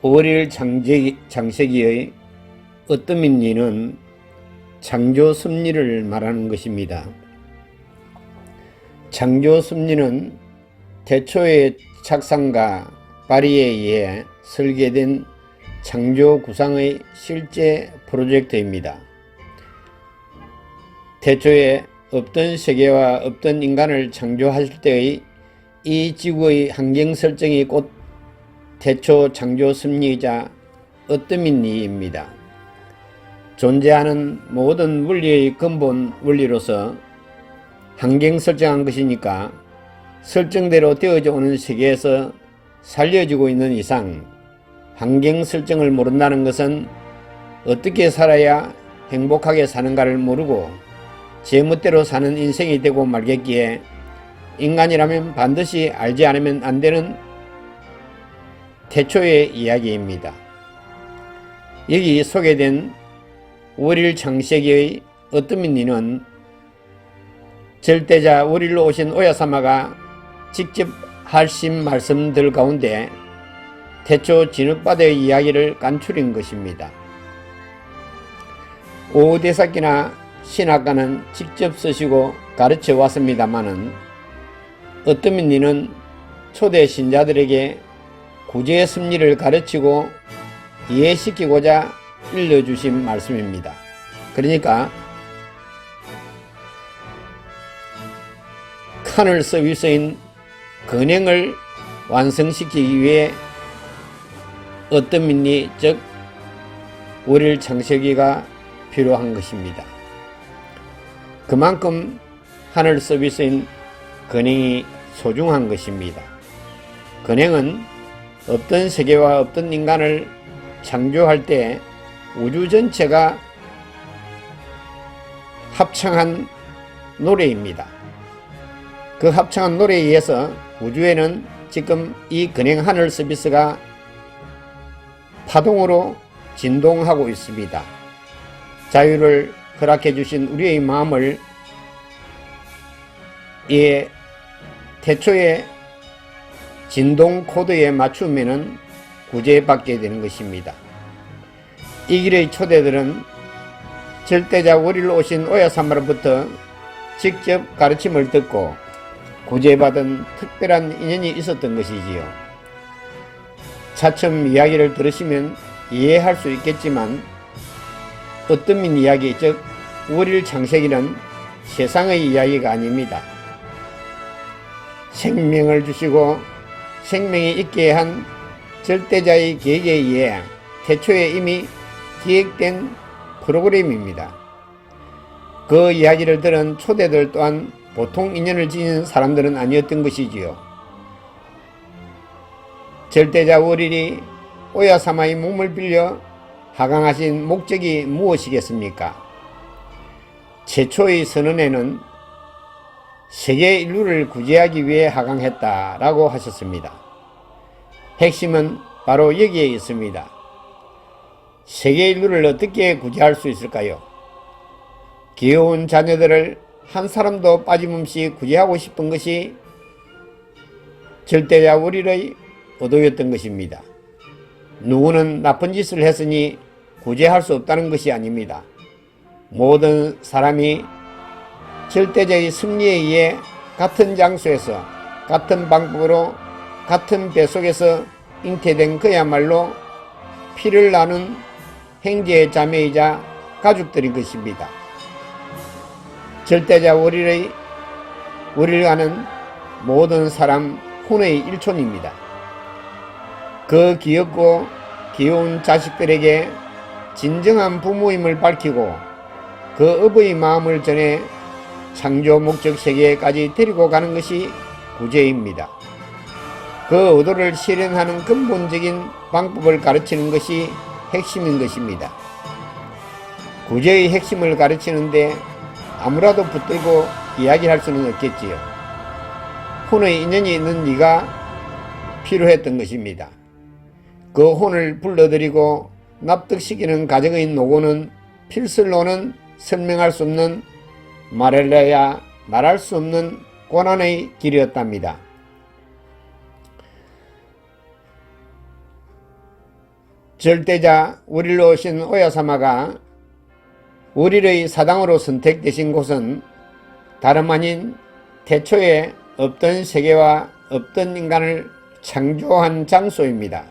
오릴 장세기의 어떠민리는 창조 섭리를 말하는 것입니다. 창조 섭리는 태초의 착상가 파리에 의해 설계된 창조 구상의 실제 프로젝트입니다. 태초에 없던 세계와 없던 인간을 창조하실 때의 이 지구의 환경 설정이 곧 태초 창조 섭리이자 어떠민리입니다. 존재하는 모든 원리의 근본 원리로서 환경 설정한 것이니까 설정대로 되어져 오는 세계에서 살려지고 있는 이상 환경 설정을 모른다는 것은 어떻게 살아야 행복하게 사는가를 모르고 제멋대로 사는 인생이 되고 말겠기에 인간이라면 반드시 알지 않으면 안 되는 태초의 이야기입니다. 여기 소개된 오릴 창세기의 어떠민리는 절대자 오릴로 오신 오야사마가 직접 하신 말씀들 가운데 태초 진흙바다의 이야기를 간추린 것입니다. 오대사기나 신학가는 직접 쓰시고 가르쳐 왔습니다마는 어떠민리는 초대 신자들에게 구제의 섭리를 가르치고 이해시키고자 일러주신 말씀입니다. 그러니까 카널 서비스인 근행을 완성시키기 위해 어떠민리 즉 오릴 창세기가 필요한 것입니다. 그만큼 하늘 서비스인 근행이 소중한 것입니다. 근행은 없던 세계와 없던 인간을 창조할 때 우주 전체가 합창한 노래입니다. 그 합창한 노래에 의해서 우주에는 지금 이 근행 하늘 서비스가 파동으로 진동하고 있습니다. 자유를 허락해 주신 우리의 마음을 이 태초의 진동 코드에 맞추면 구제받게 되는 것입니다. 이 길의 초대들은 절대자 오릴로 오신 오야사마로부터 직접 가르침을 듣고 구제받은 특별한 인연이 있었던 것이지요. 차츰 이야기를 들으시면 이해할 수 있겠지만 어떠민 이야기 즉 오릴 창세기는 세상의 이야기가 아닙니다. 생명을 주시고 생명이 있게 한 절대자의 계획에 의해 태초에 이미 기획된 프로그램입니다. 그 이야기를 들은 초대들 또한 보통 인연을 지닌 사람들은 아니었던 것이지요. 절대자 오릴이 오야사마의 몸을 빌려 하강하신 목적이 무엇이겠습니까? 최초의 선언에는 세계 인류를 구제하기 위해 하강했다라고 하셨습니다. 핵심은 바로 여기에 있습니다. 세계 인류를 어떻게 구제할 수 있을까요? 귀여운 자녀들을 한 사람도 빠짐없이 구제하고 싶은 것이 절대자 오릴의 의도였던 것입니다. 누구는 나쁜 짓을 했으니 구제할 수 없다는 것이 아닙니다. 모든 사람이 절대자의 섭리에 의해 같은 장소에서 같은 방법으로 같은 배 속에서 잉태된 그야말로 피를 나눈 형제 자매이자 가족들인 것입니다. 절대자 오릴과는 모든 사람 혼의 일촌입니다. 그 귀엽고 귀여운 자식들에게 진정한 부모임을 밝히고 그 어버이 마음을 전해 창조 목적 세계까지 데리고 가는 것이 구제입니다. 그 의도를 실현하는 근본적인 방법을 가르치는 것이 핵심인 것입니다. 구제의 핵심을 가르치는데 아무라도 붙들고 이야기할 수는 없겠지요. 혼의 인연이 있는 네가 필요했던 것입니다. 그 혼을 불러들이고 납득시키는 과정의 노고는 필설로는 설명할 수 없는 말할래야 말할 수 없는 고난의 길이었답니다. 절대자 우릴로 오신 오야사마가 우릴의 사당으로 선택되신 곳은 다름 아닌 태초에 없던 세계와 없던 인간을 창조한 장소입니다.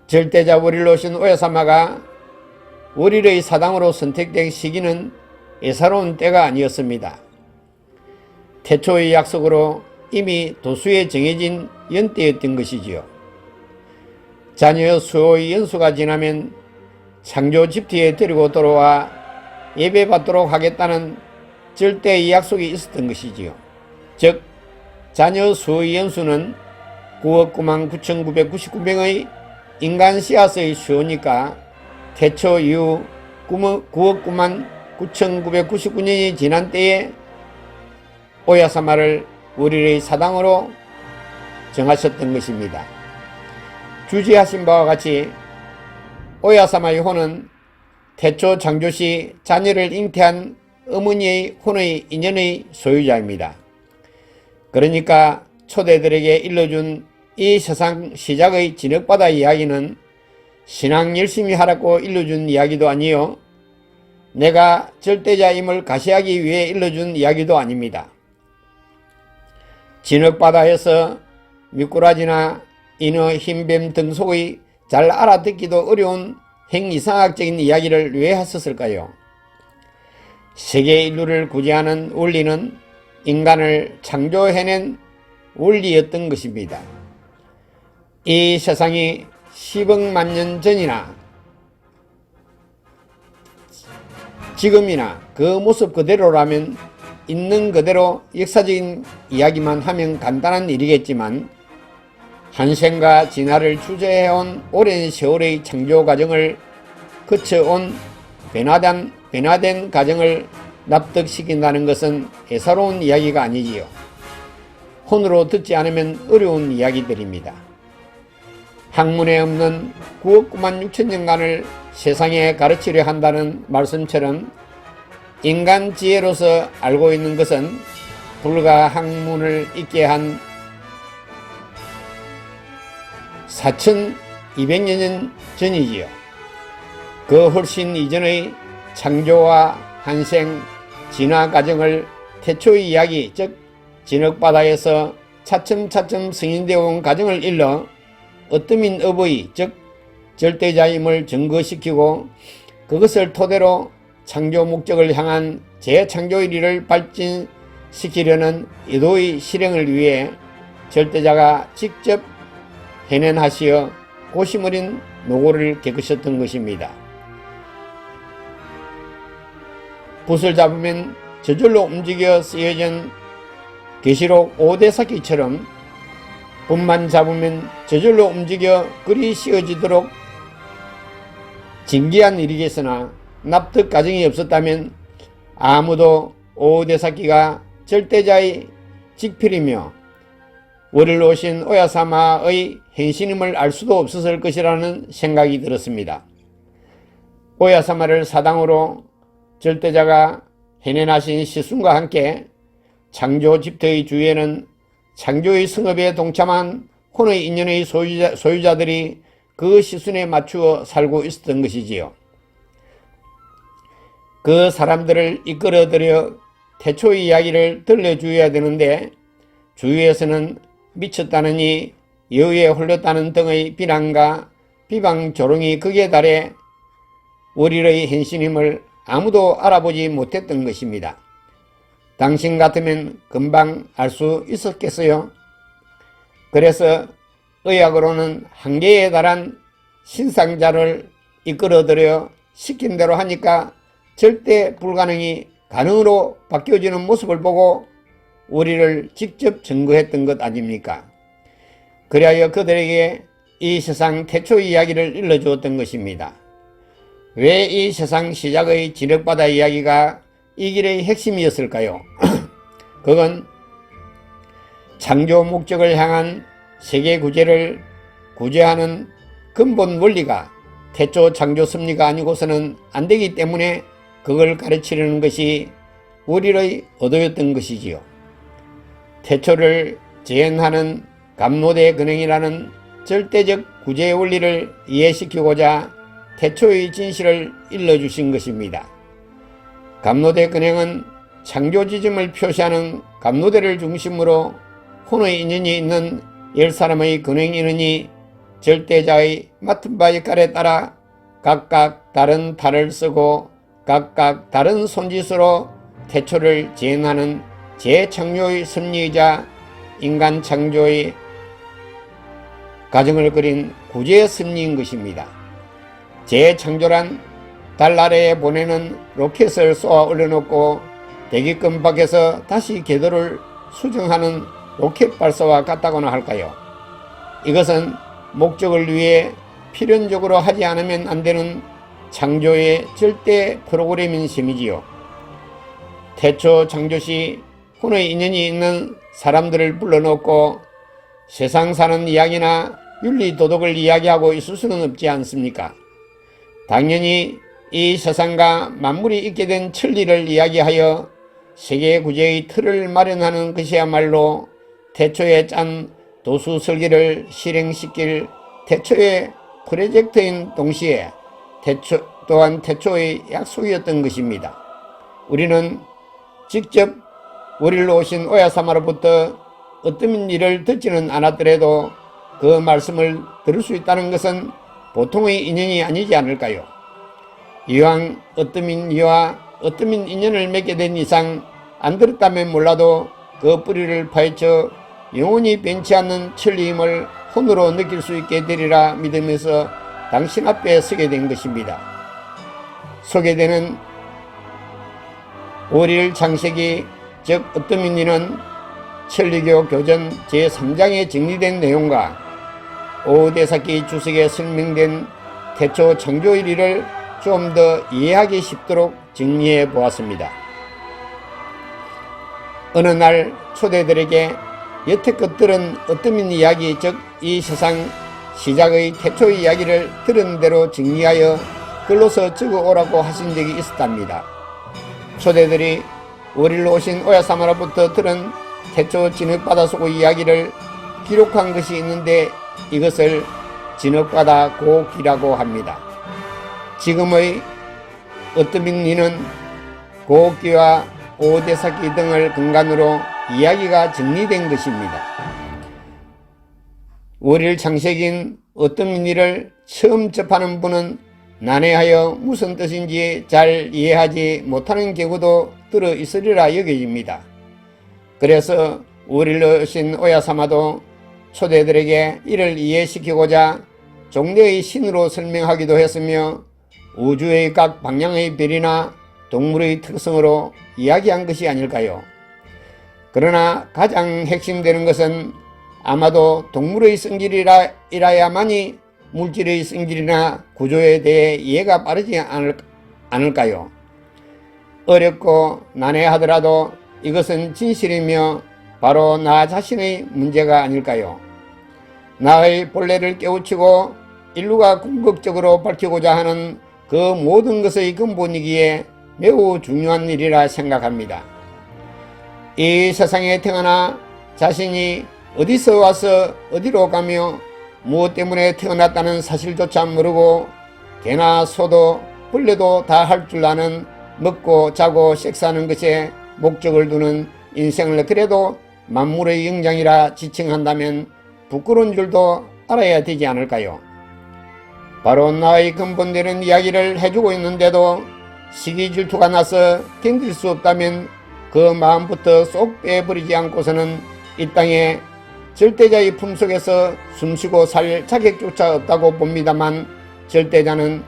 절대자 우릴로 오신 오야사마가 우릴의 사당으로 선택된 시기는 예사로운 때가 아니었습니다. 태초의 약속으로 이미 도수에 정해진 연때였던 것이지요. 자녀 수호의 연수가 지나면 창조 집터에 데리고 돌아와 예배받도록 하겠다는 절대의 약속이 있었던 것이지요. 즉 자녀 수호의 연수는 9억 9만 9,999명의 인간 씨앗의 수호니까 태초 이후 9억 9만 9,999년이 지난 때에 오야사마를 우릴의 사당으로 정하셨던 것입니다. 주지하신 바와 같이 오야사마의 혼은 태초 창조시 자녀를 잉태한 어머니의 혼의 인연의 소유자입니다. 그러니까 초대들에게 일러준 이 세상 시작의 진흙바다 이야기는 신앙 열심히 하라고 일러준 이야기도 아니요 내가 절대자임을 가시하기 위해 일러준 이야기도 아닙니다. 진흙바다에서 미꾸라지나 인어, 흰뱀 등 속의 잘 알아듣기도 어려운 행이상학적인 이야기를 왜 했었을까요? 세계 인류를 구제하는 원리는 인간을 창조해낸 원리였던 것입니다. 이 세상이 10억만 년 전이나 지금이나 그 모습 그대로라면 있는 그대로 역사적인 이야기만 하면 간단한 일이겠지만 한생과 진화를 주재해온 오랜 세월의 창조 과정을 거쳐온 변화된 과정을 납득시킨다는 것은 애사로운 이야기가 아니지요. 혼으로 듣지 않으면 어려운 이야기들입니다. 학문에 없는 9억 9만 6천 년간을 세상에 가르치려 한다는 말씀처럼 인간 지혜로서 알고 있는 것은 불과 학문을 있게 한 4200여 년 전이지요. 그 훨씬 이전의 창조와 한생, 진화 과정을 태초의 이야기, 즉 진흙바다에서 차츰차츰 승인되어 온 과정을 일러 어떠민 어버이, 즉 절대자임을 증거시키고 그것을 토대로 창조 목적을 향한 재창조의 일을 발전시키려는 의도의 실행을 위해 절대자가 직접 해낸하시어 고심 어린 노고를 겪으셨던 것입니다. 붓을 잡으면 저절로 움직여 쓰여진 계시록 5대 사기처럼 붓만 잡으면 저절로 움직여 글이 씌어지도록 진기한 일이겠으나 납득 과정이 없었다면 아무도 5대 사기가 절대자의 직필이며 우릴로 오신 오야사마의 행신임을 알 수도 없었을 것이라는 생각이 들었습니다. 오야사마를 사당으로 절대자가 해내나신 시순과 함께 창조 집터의 주위에는 창조의 성업에 동참한 혼의 인연의 소유자들이 그 시순에 맞추어 살고 있었던 것이지요. 그 사람들을 이끌어들여 태초의 이야기를 들려주어야 되는데 주위에서는 미쳤다느니 여우에 홀렸다는 등의 비난과 비방 조롱이 극에 달해 우릴의 행신임을 아무도 알아보지 못했던 것입니다. 당신 같으면 금방 알 수 있었겠어요? 그래서 의학으로는 한계에 달한 신상자를 이끌어들여 시킨 대로 하니까 절대 불가능이 가능으로 바뀌어지는 모습을 보고 우리를 직접 증거했던 것 아닙니까? 그리하여 그들에게 이 세상 태초의 이야기를 일러주었던 것입니다. 왜 이 세상 시작의 진흙바다 이야기가 이 길의 핵심이었을까요? 그건 창조 목적을 향한 세계 구제를 구제하는 근본 원리가 태초 창조 섭리가 아니고서는 안 되기 때문에 그걸 가르치려는 것이 우리의 의도였던 것이지요. 태초를 재현하는 감로대 근행이라는 절대적 구제의 원리를 이해시키고자 태초의 진실을 일러주신 것입니다. 갑노대 근행은 창조지점을 표시하는 갑노대를 중심으로 혼의 인연이 있는 10사람의 근행인원이 절대자의 맡은 바 역할에 따라 각각 다른 탈을 쓰고 각각 다른 손짓으로 태초를 재현하는 재창조의 섭리이자 인간 창조의 가정을 그린 구제의 섭리인 것입니다. 재창조란 달 아래에 보내는 로켓을 쏘아 올려놓고 대기권 밖에서 다시 궤도를 수정하는 로켓 발사와 같다고나 할까요? 이것은 목적을 위해 필연적으로 하지 않으면 안 되는 창조의 절대 프로그램인 셈이지요. 태초 창조시 혼의 인연이 있는 사람들을 불러놓고 세상 사는 이야기나 윤리 도덕을 이야기하고 있을 수는 없지 않습니까? 당연히 이 세상과 만물이 있게 된 천리를 이야기하여 세계 구제의 틀을 마련하는 것이야말로 태초에 짠 도수 설계를 실행시킬 태초의 프로젝트인 동시에 또한 태초의 약속이었던 것입니다. 우리는 직접 우리로 오신 오야사마로부터 어떤 일을 듣지는 않았더라도 그 말씀을 들을 수 있다는 것은 보통의 인연이 아니지 않을까요? 이왕 어떠민이와 어떠민 인연을 맺게 된 이상 안 들었다면 몰라도 그 뿌리를 파헤쳐 영원히 변치 않는 천리임을 혼으로 느낄 수 있게 되리라 믿으면서 당신 앞에 서게 된 것입니다. 소개되는 5일 창세기 즉 어떠민이는 천리교 교전 제3장에 정리된 내용과 오대사키 주석에 설명된 태초 창조일을 좀 더 이해하기 쉽도록 정리해 보았습니다. 어느 날 초대들에게 여태껏 들은 어떠민 이야기 즉 이 세상 시작의 태초의 이야기를 들은 대로 정리하여 글로서 적어 오라고 하신 적이 있었답니다. 초대들이 우리로 오신 오야사마로부터 들은 태초 진흙바다 속의 이야기를 기록한 것이 있는데 이것을 진흙바다 고기라고 합니다. 지금의 어떠민리는 고기와 오대사키 등을 근간으로 이야기가 정리된 것입니다. 월일 창세기인 어떠민리를 처음 접하는 분은 난해하여 무슨 뜻인지 잘 이해하지 못하는 경우도 들어 있으리라 여겨집니다. 그래서 우리를 오신 오야사마도 초대들에게 이를 이해시키고자 종래의 신으로 설명하기도 했으며 우주의 각 방향의 별이나 동물의 특성으로 이야기한 것이 아닐까요? 그러나 가장 핵심되는 것은 아마도 동물의 성질이라야만이 물질의 성질이나 구조에 대해 이해가 빠르지 않을까요? 어렵고 난해하더라도 이것은 진실이며 바로 나 자신의 문제가 아닐까요? 나의 본래를 깨우치고 인류가 궁극적으로 밝히고자 하는 그 모든 것의 근본이기에 매우 중요한 일이라 생각합니다. 이 세상에 태어나 자신이 어디서 와서 어디로 가며 무엇 때문에 태어났다는 사실조차 모르고 개나 소도 벌레도 다 할 줄 아는 먹고 자고 섹스하는 것에 목적을 두는 인생을 그래도 만물의 영장이라 지칭한다면 부끄러운 줄도 알아야 되지 않을까요? 바로 나의 근본되는 이야기를 해주고 있는데도 시기 질투가 나서 견딜 수 없다면 그 마음부터 쏙 빼버리지 않고서는 이 땅에 절대자의 품속에서 숨쉬고 살 자격조차 없다고 봅니다만 절대자는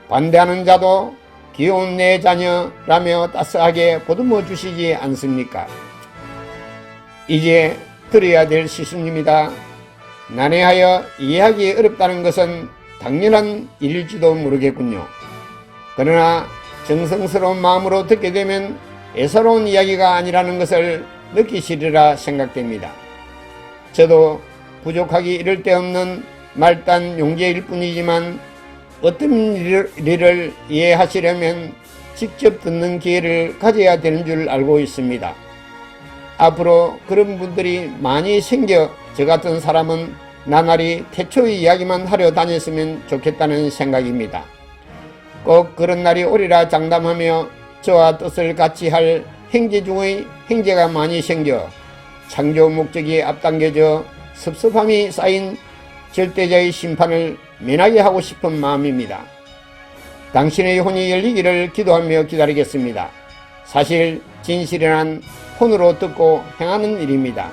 반대하는 자도 귀여운 내 자녀라며 따스하게 보듬어 주시지 않습니까? 이제 들어야 될 시순입니다. 난해하여 이해하기 어렵다는 것은 당연한 일일지도 모르겠군요. 그러나 정성스러운 마음으로 듣게 되면 애사로운 이야기가 아니라는 것을 느끼시리라 생각됩니다. 저도 부족하기 이를 데 없는 말단 용제일 뿐이지만 어떤 일을 이해하시려면 직접 듣는 기회를 가져야 되는 줄 알고 있습니다. 앞으로 그런 분들이 많이 생겨 저 같은 사람은 나날이 태초의 이야기만 하려 다녔으면 좋겠다는 생각입니다. 꼭 그런 날이 오리라 장담하며 저와 뜻을 같이 할 행제 중의 행제가 많이 생겨 창조 목적이 앞당겨져 섭섭함이 쌓인 절대자의 심판을 면하게 하고 싶은 마음입니다. 당신의 혼이 열리기를 기도하며 기다리겠습니다. 사실 진실이란 혼으로 듣고 행하는 일입니다.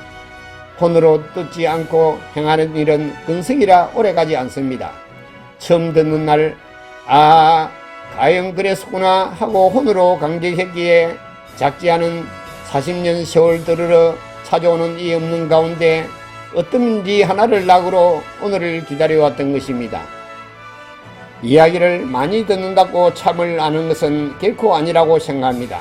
혼으로 듣지 않고 행하는 일은 근성이라 오래가지 않습니다. 처음 듣는 날 과연 그랬구나 하고 혼으로 강제했기에 작지 않은 40년 세월 들으러 찾아오는 이 없는 가운데 어떤 일이 하나를 낙으로 오늘을 기다려왔던 것입니다. 이야기를 많이 듣는다고 참을 아는 것은 결코 아니라고 생각합니다.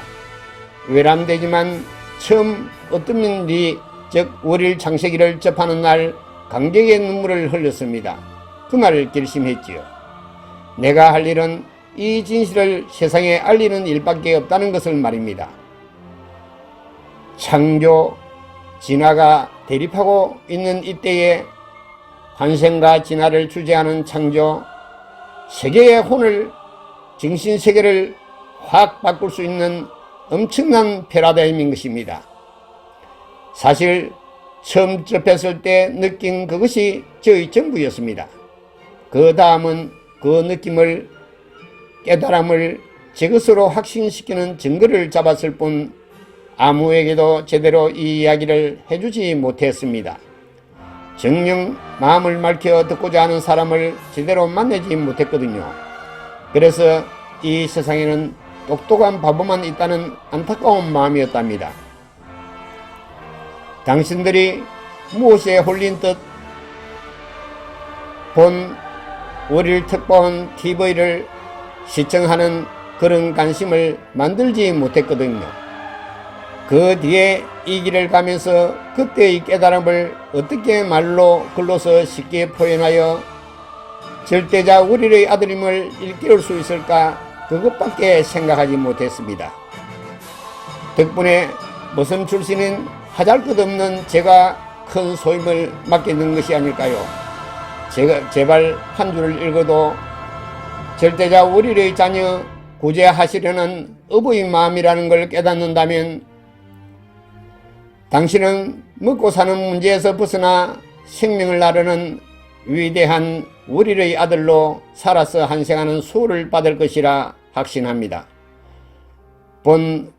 외람되지만 처음 어떤 일이 즉 월일 창세기를 접하는 날 감격의 눈물을 흘렸습니다. 그날 결심했지요. 내가 할 일은 이 진실을 세상에 알리는 일밖에 없다는 것을 말입니다. 창조, 진화가 대립하고 있는 이때에 환생과 진화를 주재하는 창조, 세계의 혼을, 정신세계를 확 바꿀 수 있는 엄청난 패러다임인 것입니다. 사실 처음 접했을 때 느낀 그것이 저의 전부였습니다. 그 다음은 그 느낌을, 깨달음을 제 것으로 확신시키는 증거를 잡았을 뿐 아무에게도 제대로 이 이야기를 해주지 못했습니다. 정녕 마음을 밝혀 듣고자 하는 사람을 제대로 만나지 못했거든요. 그래서 이 세상에는 똑똑한 바보만 있다는 안타까운 마음이었답니다. 당신들이 무엇에 홀린 듯 본 월일 특파원 TV를 시청하는 그런 관심을 만들지 못했거든요. 그 뒤에 이 길을 가면서 그때의 깨달음을 어떻게 말로 글로서 쉽게 표현하여 절대자 우리의 아들임을 일깨울 수 있을까 그것밖에 생각하지 못했습니다. 덕분에 모섬 출신인 하잘것없는 제가 큰 소임을 맡게 된 것이 아닐까요? 제발 한 줄을 읽어도 절대자 우리의 자녀 구제하시려는 어부의 마음이라는 걸 깨닫는다면 당신은 먹고 사는 문제에서 벗어나 생명을 나르는 위대한 우리의 아들로 살아서 환생하는 수호를 받을 것이라 확신합니다. 본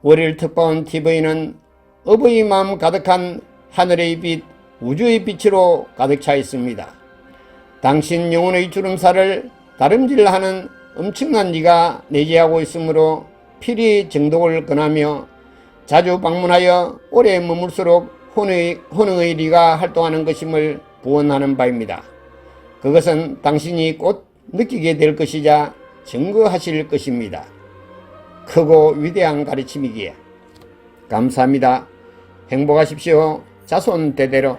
월일 특파원 TV는 어부의 마음 가득한 하늘의 빛, 우주의 빛으로 가득 차 있습니다. 당신 영혼의 주름살을 다름질하는 엄청난 이가 내재하고 있으므로 필히 정독을 권하며 자주 방문하여 오래 머물수록 혼의 리가 활동하는 것임을 부언하는 바입니다. 그것은 당신이 곧 느끼게 될 것이자 증거하실 것입니다. 크고 위대한 가르침이기에 감사합니다. 행복하십시오. 자손 대대로.